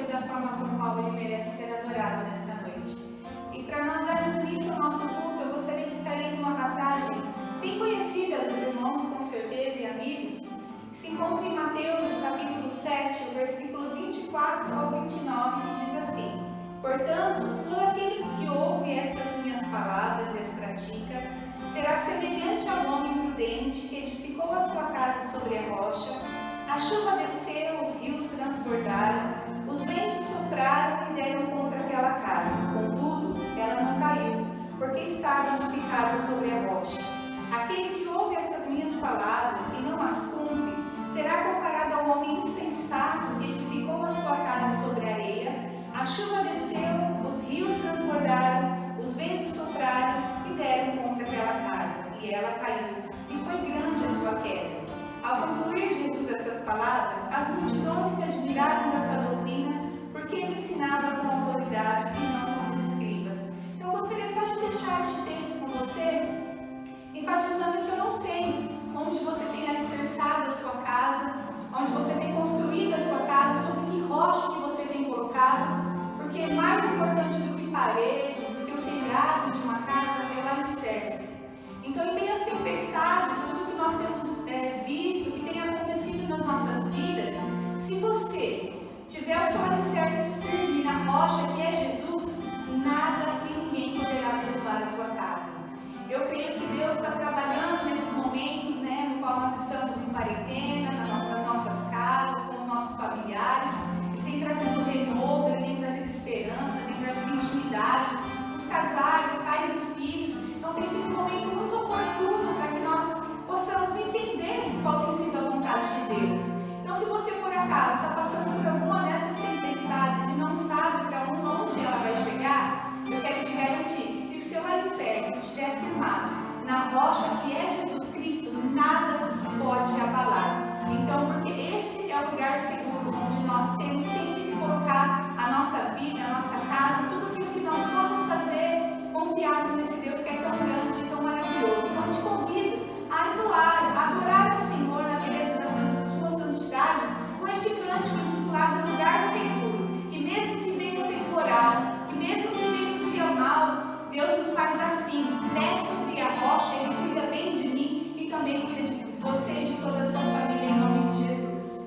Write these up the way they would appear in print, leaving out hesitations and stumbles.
da forma como qual ele merece ser adorado nesta noite. E para nós darmos início ao nosso culto, eu gostaria de estar lendo uma passagem bem conhecida dos irmãos, com certeza, e amigos, que se encontra em Mateus, no capítulo 7, o versículo 24 ao 29, que diz assim: Portanto, todo aquele que ouve estas minhas palavras e as pratica, será semelhante ao homem prudente que edificou a sua casa sobre a rocha. A chuva desceu, os rios transbordaram, os ventos sopraram e deram contra aquela casa. Contudo, ela não caiu, porque estava edificada sobre a rocha. Aquele que ouve estas minhas palavras e não as cumpre, será comparado ao homem insensato que edificou a sua casa sobre a areia. A chuva desceu, os rios transbordaram, os ventos sopraram e deram contra aquela casa, e ela caiu, e foi grande a sua queda. Ao concluir Jesus essas palavras, as multidões se admiraram da sua doutrina, porque ele ensinava com autoridade e não com os escribas. Então, eu gostaria só de deixar este texto com você, enfatizando que eu não sei onde você tem alicerçado a sua casa, onde você tem construído a sua casa, sobre que rocha que você tem colocado, porque mais importante do que paredes, do que o telhado de uma casa, é o alicerce. Então, em meio às tempestades, tudo que nós temos visto, que tem acontecido nas nossas vidas, se você tiver o seu alicerce firme na rocha que é Jesus, nada e ninguém poderá derrubar a tua casa. Eu creio que Deus está trabalhando nesses momentos, no qual nós estamos em quarentena, nas nossas casas, com os nossos familiares. Ele tem trazido renovo, ele tem trazido esperança, ele tem trazido intimidade, os casais, pais e filhos. Então tem sido um momento muito oportuno para que nós possamos entender qual tem sido a vontade de Deus. Então, se você por acaso está passando por alguma dessas tempestades e não sabe para onde ela vai chegar, eu quero te garantir que se o seu alicerce estiver firmado na rocha que é Jesus Cristo, nada pode abalar. Então, porque esse é o lugar seguro onde nós temos sempre que colocar a nossa vida, a nossa casa, tudo aquilo que nós vamos fazer, confiarmos nesse Deus que é tão grande e tão maravilhoso. Então, eu te convido a entoar, a adorar o Senhor na beleza da sua santidade, com este cântico intitulado Lugar Seguro, que mesmo que venha o temporal, que mesmo que venha o dia mau, Deus nos faz assim, desce sobre a rocha, Ele cuida bem de mim e também cuida de você e de toda a sua família, em nome de Jesus.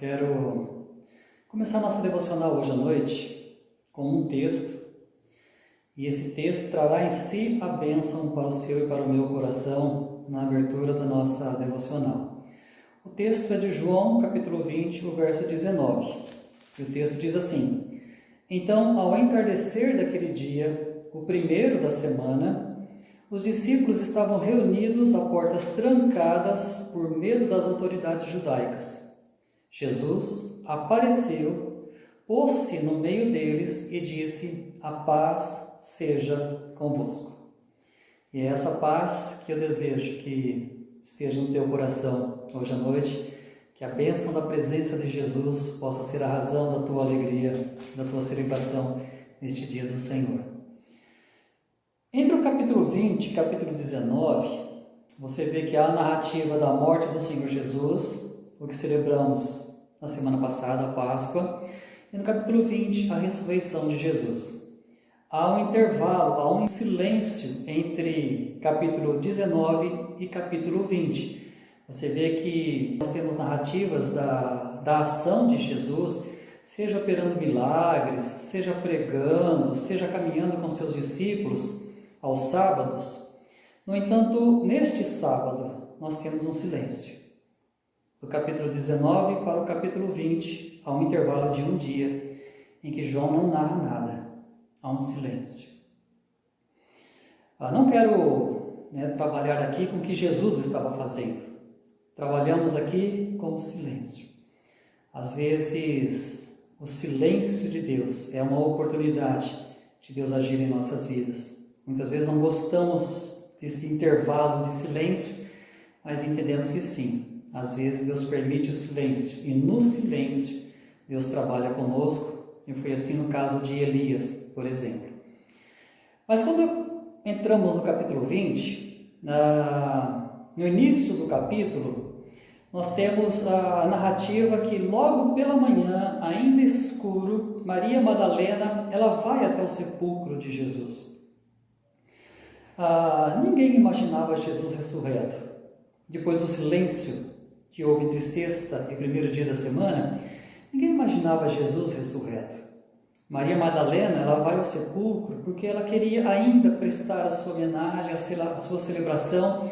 Quero começar nosso devocional hoje à noite com um texto, e esse texto trará em si a bênção para o seu e para o meu coração na abertura da nossa devocional. O texto é de João, capítulo 20, o verso 19. E o texto diz assim: Então, ao entardecer daquele dia, o primeiro da semana, os discípulos estavam reunidos a portas trancadas por medo das autoridades judaicas. Jesus apareceu, pôs-se no meio deles e disse: A paz seja convosco. E é essa paz que eu desejo que esteja no teu coração hoje à noite, que a bênção da presença de Jesus possa ser a razão da tua alegria, da tua celebração neste dia do Senhor. Entre o capítulo 20 e o capítulo 19, você vê que há a narrativa da morte do Senhor Jesus, o que celebramos na semana passada, a Páscoa, e no capítulo 20, a ressurreição de Jesus. Há um intervalo, há um silêncio entre capítulo 19 e capítulo 20. Você vê que nós temos narrativas da ação de Jesus, seja operando milagres, seja pregando, seja caminhando com seus discípulos aos sábados. No entanto, neste sábado, nós temos um silêncio. Do capítulo 19 para o capítulo 20, há um intervalo de um dia, em que João não narra nada, há um silêncio. Não quero trabalhar aqui com o que Jesus estava fazendo. Trabalhamos aqui com o silêncio. Às vezes, o silêncio de Deus é uma oportunidade de Deus agir em nossas vidas. Muitas vezes não gostamos desse intervalo de silêncio, mas entendemos que sim. Às vezes Deus permite o silêncio, e no silêncio Deus trabalha conosco, e foi assim no caso de Elias, por exemplo. Mas quando entramos no capítulo 20, no início do capítulo, nós temos a narrativa que logo pela manhã, ainda escuro, Maria Madalena, ela vai até o sepulcro de Jesus. Ninguém imaginava Jesus ressurreto. Depois do silêncio que houve entre sexta e primeiro dia da semana, ninguém imaginava Jesus ressurreto. Maria Madalena, ela vai ao sepulcro porque ela queria ainda prestar a sua homenagem, a sua celebração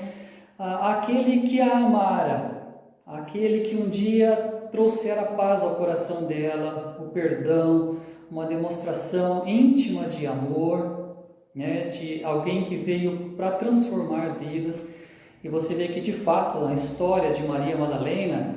àquele que a amara, àquele que um dia trouxera paz ao coração dela, o perdão, uma demonstração íntima de amor, de alguém que veio para transformar vidas. E você vê que, de fato, na história de Maria Madalena,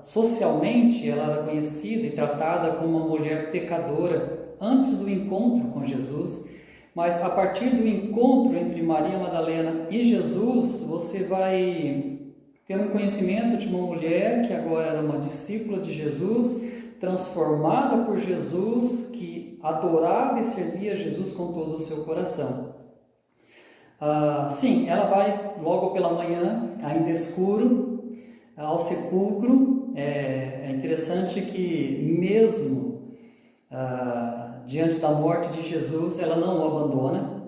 socialmente ela era conhecida e tratada como uma mulher pecadora antes do encontro com Jesus, mas a partir do encontro entre Maria Madalena e Jesus, você vai ter um conhecimento de uma mulher que agora era uma discípula de Jesus, transformada por Jesus, que adorava e servia Jesus com todo o seu coração. Sim, ela vai logo pela manhã, ainda escuro, ao sepulcro. É interessante que mesmo diante da morte de Jesus, ela não o abandona,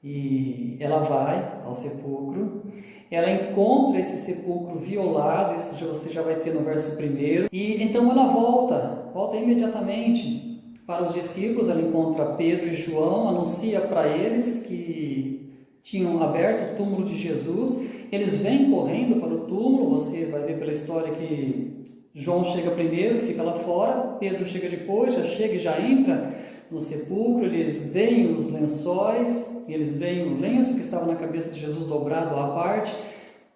e ela vai ao sepulcro. Ela encontra esse sepulcro violado, isso você já vai ter no verso 1, e então ela volta imediatamente para os discípulos. Ela encontra Pedro e João, anuncia para eles que tinham aberto o túmulo de Jesus. Eles vêm correndo para o túmulo. Você vai ver pela história que João chega primeiro, fica lá fora, Pedro chega depois, já chega e já entra no sepulcro. Eles veem os lençóis, eles veem o lenço que estava na cabeça de Jesus dobrado à parte,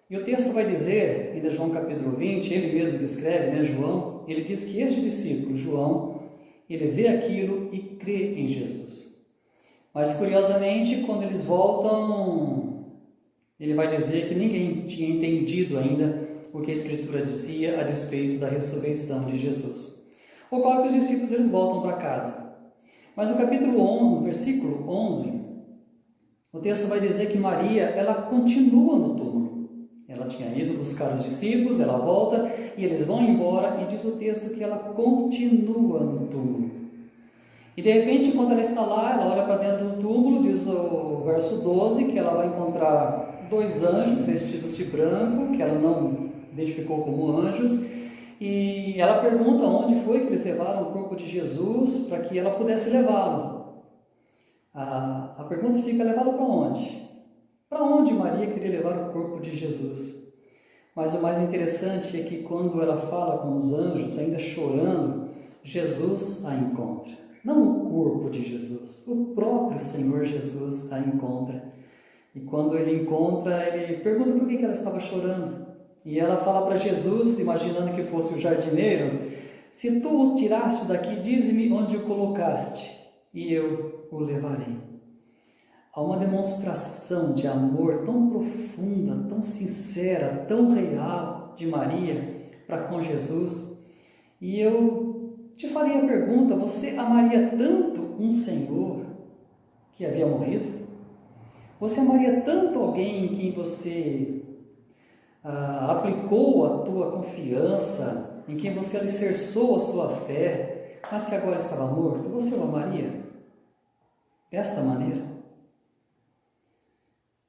e o texto vai dizer, ainda João capítulo 20, ele mesmo descreve, João, ele diz que este discípulo, João, ele vê aquilo e crê em Jesus. Mas, curiosamente, quando eles voltam, ele vai dizer que ninguém tinha entendido ainda o que a Escritura dizia a respeito da ressurreição de Jesus. Ocorre que os discípulos eles voltam para casa. Mas no capítulo 11, no versículo 11, o texto vai dizer que Maria, ela continua no túmulo. Ela tinha ido buscar os discípulos, ela volta e eles vão embora, e diz o texto que ela continua no túmulo. E de repente, quando ela está lá, ela olha para dentro do túmulo, diz o verso 12, que ela vai encontrar 2 anjos vestidos de branco, que ela não identificou como anjos, E ela pergunta onde foi que eles levaram o corpo de Jesus para que ela pudesse levá-lo. A pergunta fica: levá-lo para onde? Para onde Maria queria levar o corpo de Jesus? Mas o mais interessante é que quando ela fala com os anjos, ainda chorando, Jesus a encontra. Não o corpo de Jesus, o próprio Senhor Jesus a encontra. E quando ele encontra, ele pergunta por que ela estava chorando. E ela fala para Jesus, imaginando que fosse o jardineiro: se tu o tiraste daqui, dize-me onde o colocaste, e eu o levarei. Há uma demonstração de amor tão profunda, tão sincera, tão real de Maria para com Jesus. E eu te faria a pergunta: você amaria tanto um Senhor que havia morrido? Você amaria tanto alguém em quem você aplicou a tua confiança, em quem você alicerçou a sua fé, mas que agora estava morto? Você o amaria desta maneira?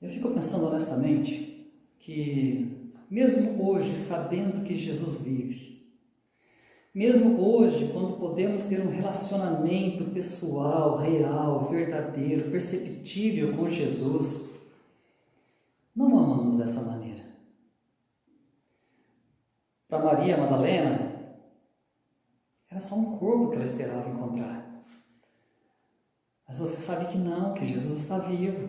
Eu fico pensando honestamente que, mesmo hoje, sabendo que Jesus vive, mesmo hoje, quando podemos ter um relacionamento pessoal, real, verdadeiro, perceptível com Jesus, não o amamos dessa maneira. Para Maria Madalena, era só um corpo que ela esperava encontrar. Mas você sabe que não, que Jesus está vivo.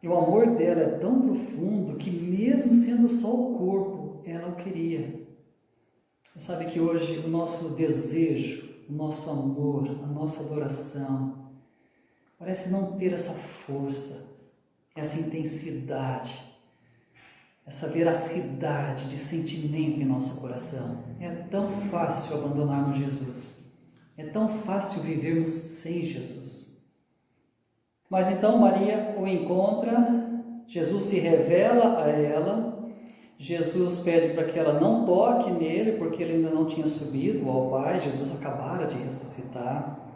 E o amor dela é tão profundo que, mesmo sendo só o corpo, ela o queria. Você sabe que hoje o nosso desejo, o nosso amor, a nossa adoração parece não ter essa força, essa intensidade, essa veracidade de sentimento em nosso coração. É tão fácil abandonarmos Jesus. É tão fácil vivermos sem Jesus. Mas então Maria o encontra, Jesus se revela a ela, Jesus pede para que ela não toque nele, porque ele ainda não tinha subido ao Pai, Jesus acabara de ressuscitar.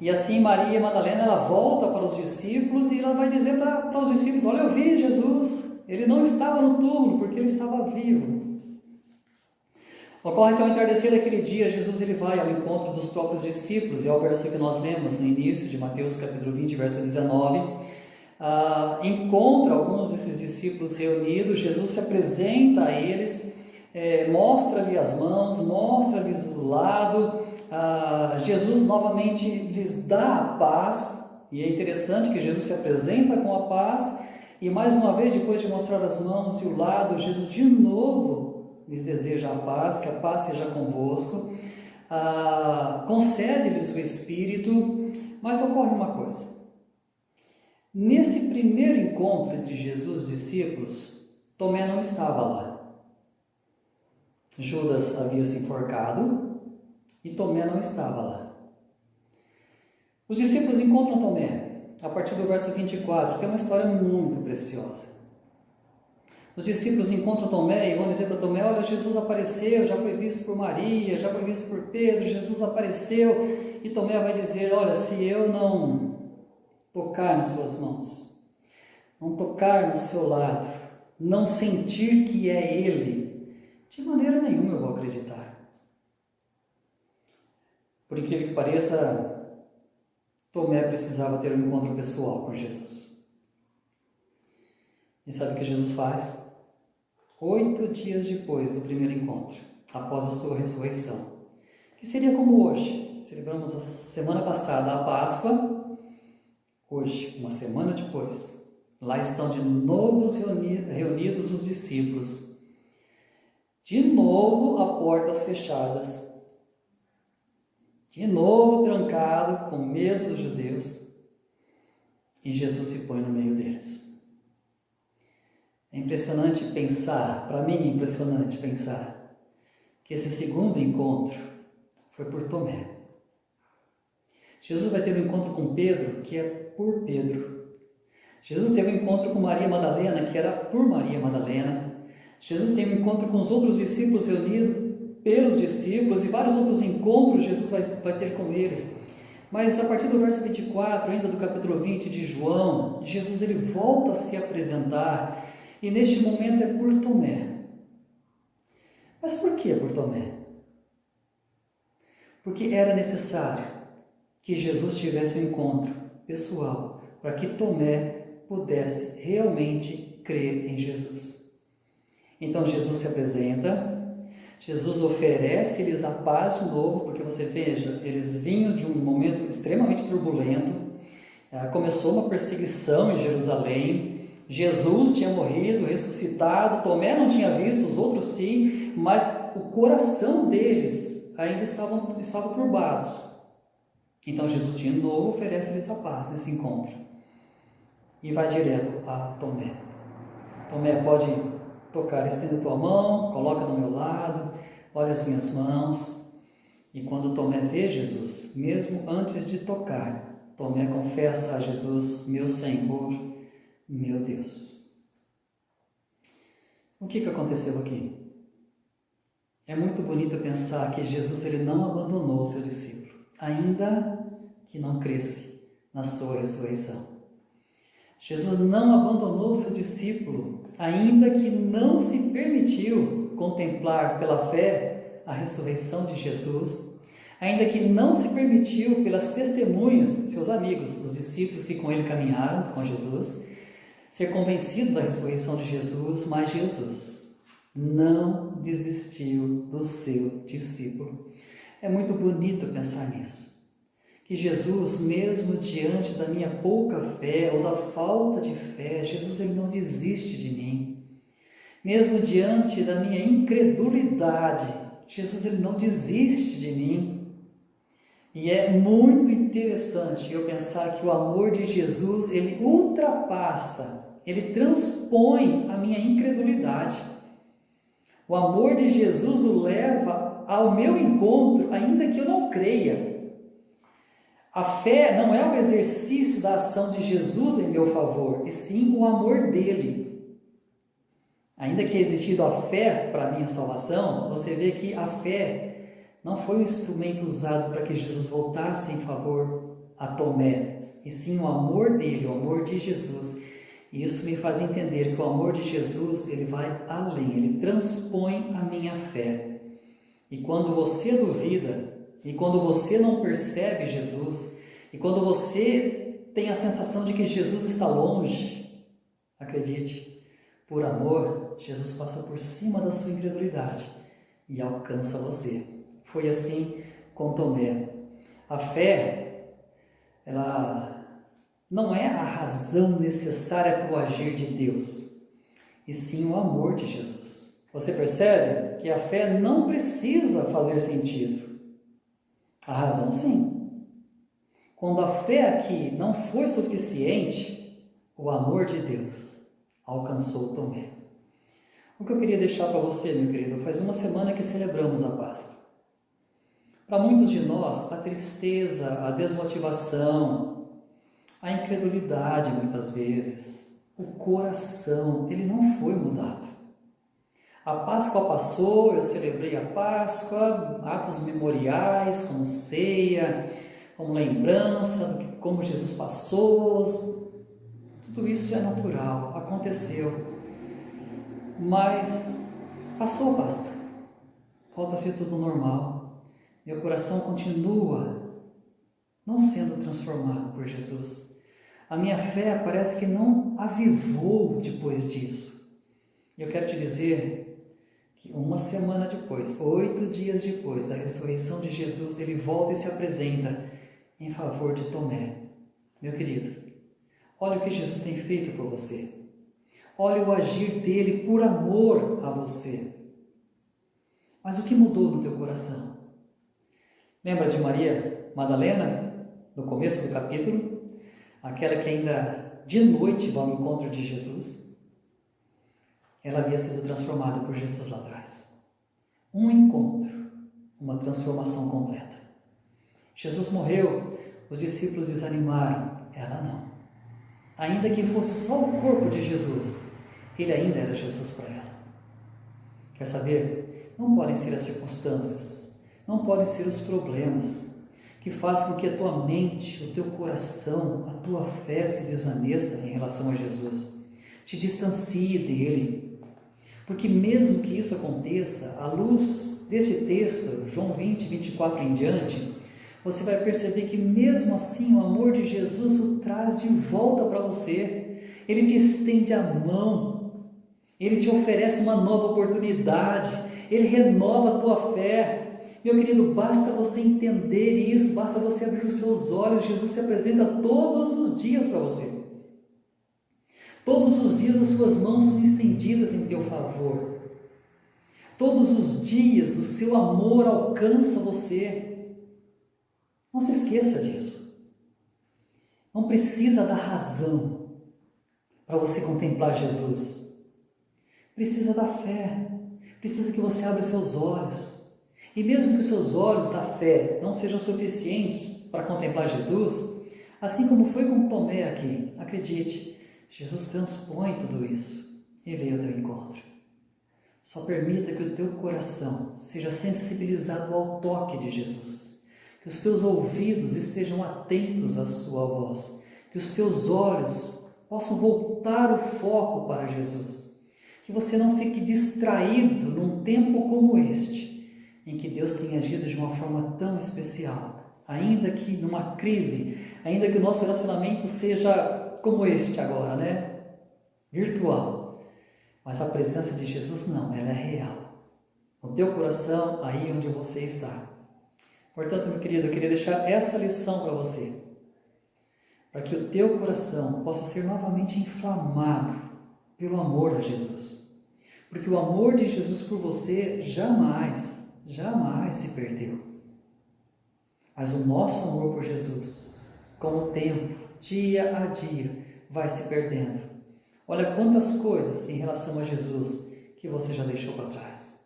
E assim Maria Madalena, ela volta para os discípulos e ela vai dizer para os discípulos: olha, eu vi Jesus, ele não estava no túmulo, porque ele estava vivo. Ocorre que ao entardecer daquele dia, Jesus ele vai ao encontro dos próprios discípulos, e é o verso que nós lemos no início de Mateus capítulo 20, verso 19, encontra alguns desses discípulos reunidos, Jesus se apresenta a eles, mostra-lhe as mãos, mostra-lhes o lado, Jesus novamente lhes dá a paz, e é interessante que Jesus se apresenta com a paz, e mais uma vez, depois de mostrar as mãos e o lado, Jesus de novo lhes deseja a paz, que a paz seja convosco, concede-lhes o Espírito, mas ocorre uma coisa. Nesse primeiro encontro entre Jesus e os discípulos, Tomé não estava lá. Judas havia se enforcado e Tomé não estava lá. Os discípulos encontram Tomé, a partir do verso 24, que é uma história muito preciosa. Os discípulos encontram Tomé e vão dizer para Tomé: olha, Jesus apareceu, já foi visto por Maria, já foi visto por Pedro, Jesus apareceu. E Tomé vai dizer: olha, se eu não tocar nas suas mãos, não tocar no seu lado, não sentir que é Ele, de maneira nenhuma eu vou acreditar. Por incrível que pareça, Tomé precisava ter um encontro pessoal com Jesus. E sabe o que Jesus faz? 8 dias depois do primeiro encontro, após a sua ressurreição, que seria como hoje. Celebramos a semana passada a Páscoa, hoje, uma semana depois, lá estão de novo reunidos os discípulos, de novo a portas fechadas, de novo trancado, com medo dos judeus, e Jesus se põe no meio deles. É impressionante pensar, para mim é impressionante pensar, que esse segundo encontro foi por Tomé. Jesus vai ter um encontro com Pedro, que é por Pedro. Jesus teve um encontro com Maria Madalena, que era por Maria Madalena. Jesus tem um encontro com os outros discípulos reunidos pelos discípulos, e vários outros encontros Jesus vai ter com eles. Mas a partir do verso 24, ainda do capítulo 20 de João, Jesus ele volta a se apresentar. E neste momento é por Tomé. Mas por que por Tomé? Porque era necessário que Jesus tivesse um encontro pessoal para que Tomé pudesse realmente crer em Jesus. Então Jesus se apresenta, Jesus oferece-lhes a paz de novo, porque você veja, eles vinham de um momento extremamente turbulento, começou uma perseguição em Jerusalém, Jesus tinha morrido, ressuscitado, Tomé não tinha visto, os outros sim, mas o coração deles ainda estavam turbados. Então Jesus de novo oferece-lhes a paz nesse encontro e vai direto a Tomé. Tomé, pode tocar, estenda a tua mão, coloca do meu lado, olha as minhas mãos. E quando Tomé vê Jesus, mesmo antes de tocar, Tomé confessa a Jesus: meu Senhor, meu Deus. O que aconteceu aqui? É muito bonito pensar que Jesus ele não abandonou o seu discípulo, ainda que não cresce na sua ressurreição. Jesus não abandonou o seu discípulo, ainda que não se permitiu contemplar pela fé a ressurreição de Jesus, ainda que não se permitiu pelas testemunhas, seus amigos, os discípulos que com ele caminharam com Jesus, ser convencido da ressurreição de Jesus, mas Jesus não desistiu do seu discípulo. É muito bonito pensar nisso. Que Jesus, mesmo diante da minha pouca fé ou da falta de fé, Jesus ele não desiste de mim. Mesmo diante da minha incredulidade, Jesus ele não desiste de mim. E é muito interessante eu pensar que o amor de Jesus, ele ultrapassa, ele transpõe a minha incredulidade. O amor de Jesus o leva ao meu encontro, ainda que eu não creia. A fé não é o exercício da ação de Jesus em meu favor, e sim o amor dele. Ainda que existido a fé para a minha salvação, você vê que a fé não foi um instrumento usado para que Jesus voltasse em favor a Tomé, e sim o amor dele, o amor de Jesus. E isso me faz entender que o amor de Jesus, ele vai além, ele transpõe a minha fé. E quando você duvida, e quando você não percebe Jesus, e quando você tem a sensação de que Jesus está longe, acredite, por amor, Jesus passa por cima da sua incredulidade e alcança você. Foi assim com Tomé. A fé, ela não é a razão necessária para o agir de Deus, e sim o amor de Jesus. Você percebe que a fé não precisa fazer sentido. A razão, sim. Quando a fé aqui não foi suficiente, o amor de Deus alcançou Tomé. O que eu queria deixar para você, meu querido, faz uma semana que celebramos a Páscoa. Para muitos de nós, a tristeza, a desmotivação, a incredulidade, muitas vezes, o coração, ele não foi mudado. A Páscoa passou, eu celebrei a Páscoa, atos memoriais, como ceia, como lembrança de como Jesus passou. Tudo isso é natural, aconteceu. Mas passou a Páscoa, volta a ser tudo normal. Meu coração continua não sendo transformado por Jesus. A minha fé parece que não avivou depois disso. E eu quero te dizer que uma semana depois, 8 dias depois da ressurreição de Jesus, ele volta e se apresenta em favor de Tomé. Meu querido, olha o que Jesus tem feito por você. Olha o agir dele por amor a você. Mas o que mudou no teu coração? Lembra de Maria Madalena, no começo do capítulo? Aquela que ainda de noite vai ao encontro de Jesus? Ela havia sido transformada por Jesus lá atrás. Um encontro, uma transformação completa. Jesus morreu, os discípulos desanimaram, ela não. Ainda que fosse só o corpo de Jesus, ele ainda era Jesus para ela. Quer saber? Não podem ser as circunstâncias, não podem ser os problemas que fazem com que a tua mente, o teu coração, a tua fé se desvaneça em relação a Jesus. Te distancie dele. Porque mesmo que isso aconteça, à luz deste texto, João 20, 24 em diante, você vai perceber que mesmo assim o amor de Jesus o traz de volta para você. Ele te estende a mão, Ele te oferece uma nova oportunidade, Ele renova a tua fé. Meu querido, basta você entender isso, basta você abrir os seus olhos. Jesus se apresenta todos os dias para você. Todos os dias as suas mãos são estendidas em teu favor. Todos os dias o seu amor alcança você. Não se esqueça disso. Não precisa da razão para você contemplar Jesus. Precisa da fé. Precisa que você abra seus olhos. E mesmo que os seus olhos da fé não sejam suficientes para contemplar Jesus, assim como foi com Tomé aqui, acredite, Jesus transpõe tudo isso e veio ao teu encontro. Só permita que o teu coração seja sensibilizado ao toque de Jesus, que os teus ouvidos estejam atentos à sua voz, que os teus olhos possam voltar o foco para Jesus, que você não fique distraído num tempo como este, em que Deus tem agido de uma forma tão especial, ainda que numa crise, ainda que o nosso relacionamento seja como este agora, né? Virtual. Mas a presença de Jesus não, ela é real. No teu coração, aí onde você está. Portanto, meu querido, eu queria deixar esta lição para você, para que o teu coração possa ser novamente inflamado pelo amor a Jesus. Porque o amor de Jesus por você jamais se perdeu. Mas o nosso amor por Jesus, com o tempo, dia a dia, vai se perdendo. Olha quantas coisas em relação a Jesus que você já deixou para trás.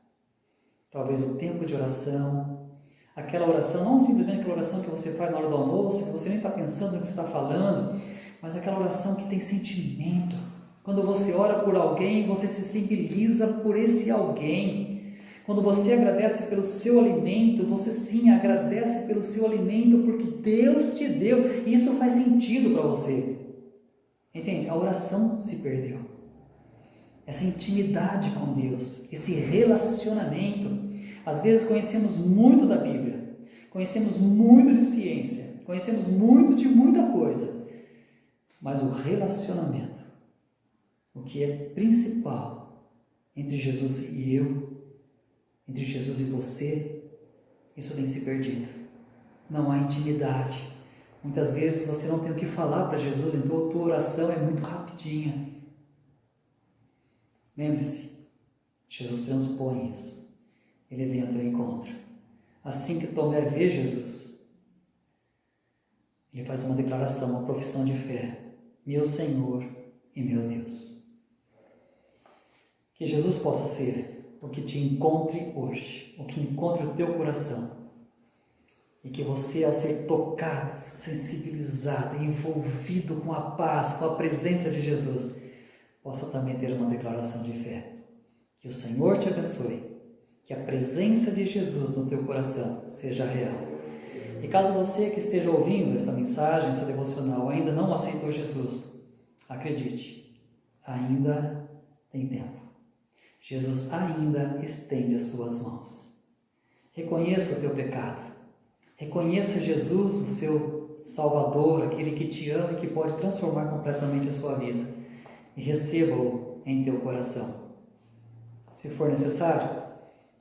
Talvez o tempo de oração, aquela oração, não simplesmente aquela oração que você faz na hora do almoço, que você nem está pensando no que você está falando, mas aquela oração que tem sentimento. Quando você ora por alguém, você se sensibiliza por esse alguém. Quando você agradece pelo seu alimento, você sim agradece pelo seu alimento porque Deus te deu. E isso faz sentido para você. Entende? A oração se perdeu. Essa intimidade com Deus, esse relacionamento. Às vezes conhecemos muito da Bíblia, conhecemos muito de ciência, conhecemos muito de muita coisa. Mas o relacionamento, o que é principal entre Jesus e eu, entre Jesus e você, isso tem se perdido. Não há intimidade. Muitas vezes você não tem o que falar para Jesus, então a tua oração é muito rapidinha. Lembre-se, Jesus transpõe isso. Ele vem ao teu encontro. Assim que Tomé vê Jesus, ele faz uma declaração, uma profissão de fé. Meu Senhor e meu Deus. Que Jesus possa ser o que te encontre hoje, o que encontre o teu coração. E que você, ao ser tocado, sensibilizado, envolvido com a paz, com a presença de Jesus, possa também ter uma declaração de fé. Que o Senhor te abençoe, que a presença de Jesus no teu coração seja real. E caso você que esteja ouvindo esta mensagem, essa devocional, ainda não aceitou Jesus, acredite, ainda tem tempo. Jesus ainda estende as suas mãos. Reconheça o teu pecado. Reconheça Jesus, o seu Salvador, aquele que te ama e que pode transformar completamente a sua vida. E receba-o em teu coração. Se for necessário,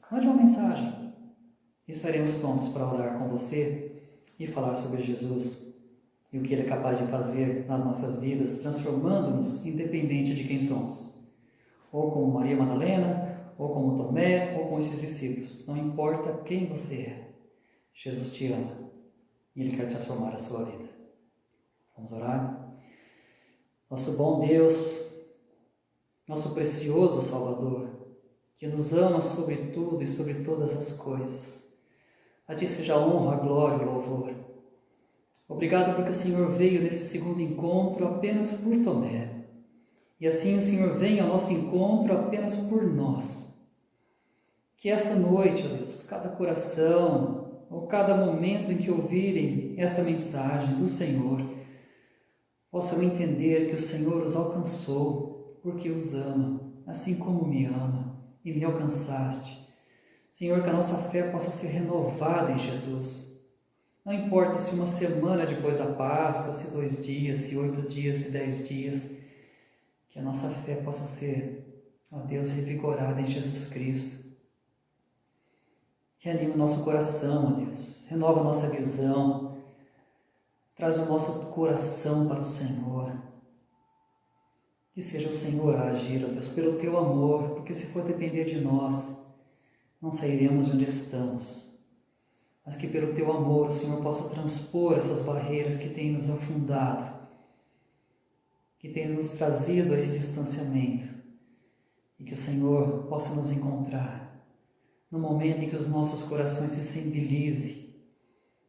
mande uma mensagem. Estaremos prontos para orar com você e falar sobre Jesus e o que Ele é capaz de fazer nas nossas vidas, transformando-nos independente de quem somos. Ou como Maria Madalena, ou como Tomé, ou como esses discípulos. Não importa quem você é. Jesus te ama e Ele quer transformar a sua vida. Vamos orar? Nosso bom Deus, nosso precioso Salvador, que nos ama sobre tudo e sobre todas as coisas. A Ti seja a honra, a glória e o louvor. Obrigado porque o Senhor veio nesse segundo encontro apenas por Tomé. E assim o Senhor vem ao nosso encontro apenas por nós. Que esta noite, ó Deus, cada coração, ou cada momento em que ouvirem esta mensagem do Senhor, possam entender que o Senhor os alcançou porque os ama, assim como me ama e me alcançaste. Senhor, que a nossa fé possa ser renovada em Jesus. Não importa se uma semana depois da Páscoa, se 2 dias, se 8 dias, se 10 dias, que a nossa fé possa ser, ó Deus, revigorada em Jesus Cristo. Que anime o nosso coração, ó Deus, renova a nossa visão, traz o nosso coração para o Senhor. Que seja o Senhor a agir, ó Deus, pelo Teu amor, porque se for depender de nós, não sairemos de onde estamos. Mas que pelo Teu amor o Senhor possa transpor essas barreiras que têm nos afundado, que têm nos trazido a esse distanciamento, e que o Senhor possa nos encontrar no momento em que os nossos corações se sensibilizem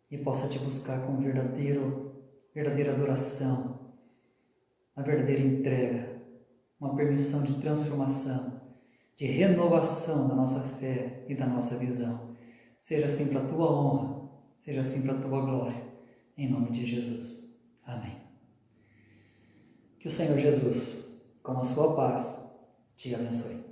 e possa Te buscar com verdadeira adoração, uma verdadeira entrega, uma permissão de transformação, de renovação da nossa fé e da nossa visão. Seja assim para a Tua honra, seja assim para a Tua glória, em nome de Jesus. Amém. Que o Senhor Jesus, com a sua paz, te abençoe.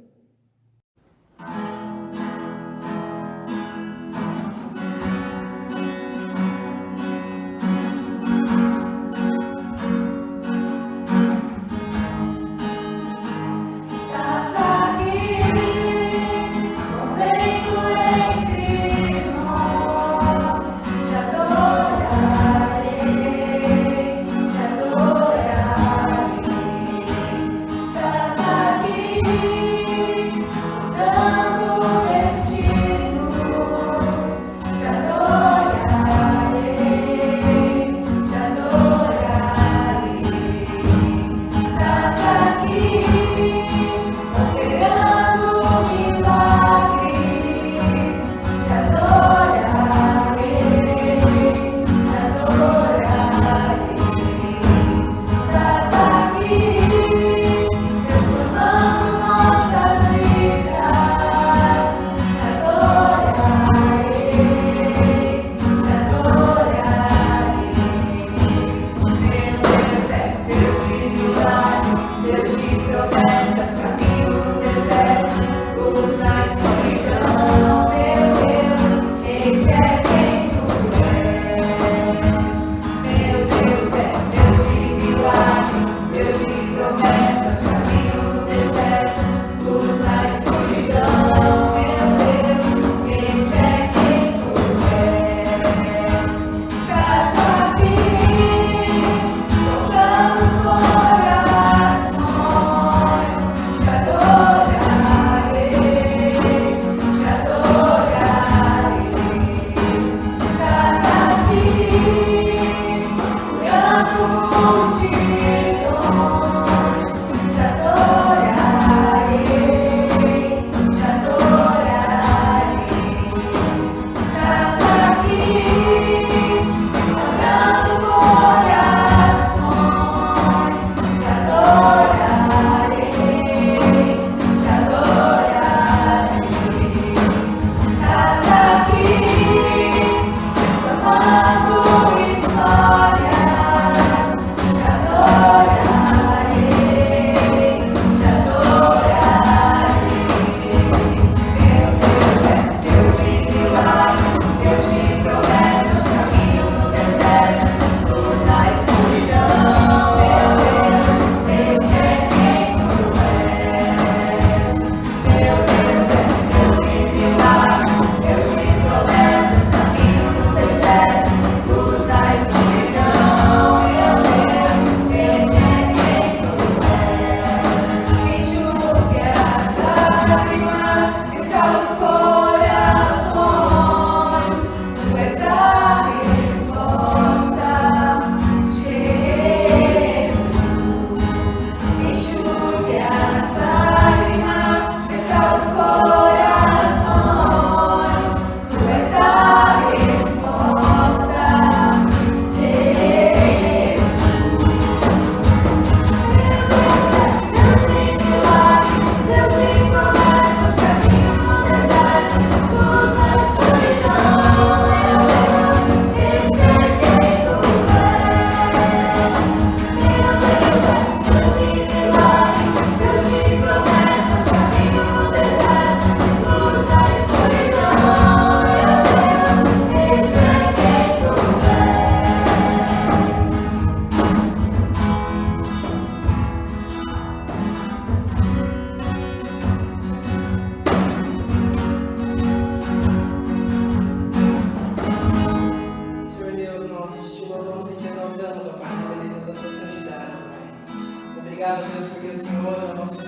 Transformando nós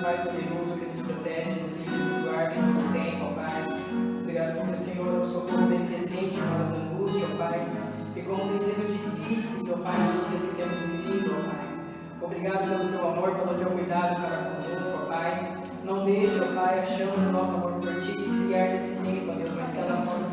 Pai poderoso, que nos protege, nos livra e nos guarda em todo tempo, ó Pai. Obrigado porque o Senhor é o socorro bem presente na hora da angústia, ó Pai. E como tem sido difíceis, ó Pai, nos dias que temos vivido, ó Pai. Obrigado pelo teu amor, pelo teu cuidado para conosco, ó Pai. Não deixe, ó Pai, a chama do nosso amor por Ti esfriar nesse tempo, ó Deus, mas que ela possa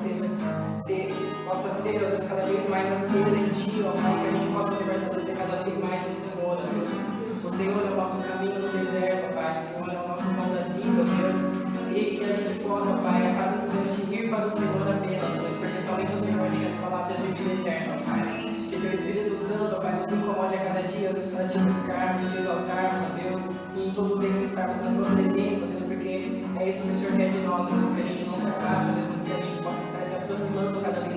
ser, ó Deus, cada vez mais acesa em Ti, ó Pai, que a gente possa se fortalecer cada vez mais no Senhor, ó Deus. O Senhor é o nosso caminho no deserto, ó Pai. O Senhor é o nosso pão da vida, ó Deus. E que a gente possa, ó Pai, a cada instante ir para o Senhor apenas, ó Deus, porque somente o Senhor tem as palavras de vida eterna, ó Pai. Que Teu Espírito Santo, ó Pai, nos incomode a cada dia, ó Deus, para Te buscarmos, Te exaltarmos, ó Deus, e em todo tempo estarmos na Tua presença, ó Deus, porque é isso que o Senhor quer de nós, ó Deus, que a gente não se afaste, ó Deus, que a gente possa estar se aproximando cada vez